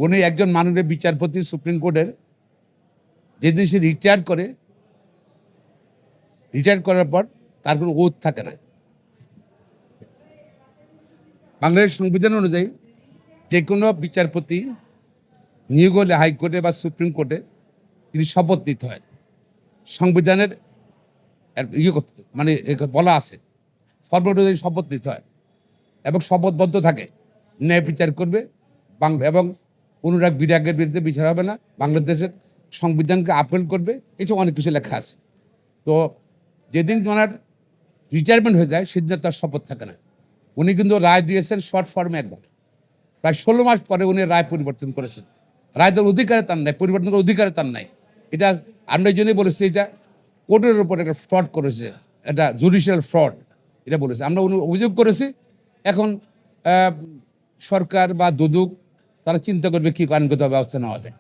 উনি একজন মাননীয় বিচারপতি সুপ্রিম কোর্টের, যেদিন সে রিটায়ার করার পর তার কোনো ওথ থাকে না। বাংলাদেশ সংবিধান অনুযায়ী যে কোনো বিচারপতি নিয়োগ হলে হাইকোর্টে বা সুপ্রিম কোর্টে তিনি শপথ নিতে হয়। সংবিধানের মানে বলা আছে, ফরম্যাট অনুযায়ী শপথ নিতে হয় এবং শপথবদ্ধ থাকে ন্যায় বিচার করবে বাংলা, এবং অনুরাগ বিরাগের বিরুদ্ধে বিচার হবে না, বাংলাদেশের সংবিধানকে আপেল করবে, এসব অনেক কিছু লেখা আছে। তো যেদিন ওনার রিটায়ারমেন্ট হয়ে যায় সেদিন তার শপথ থাকে না। উনি কিন্তু রায় দিয়েছেন শর্ট ফর্মে একবার, প্রায় 16 মাস পরে উনি রায় পরিবর্তন করেছেন। রায় দেওয়ার অধিকারে তার নাই, পরিবর্তন করার অধিকারে তার নাই। এটা আমরা এই জন্যই বলেছি এটা কোর্টের উপর একটা ফ্রড করেছে, এটা জুডিশিয়াল ফ্রড, এটা বলেছে। আমরা অভিযোগ করেছি। এখন সরকার বা দুদক তারা চিন্তা করবে কি আইনগত ব্যবস্থা নেওয়া যায়।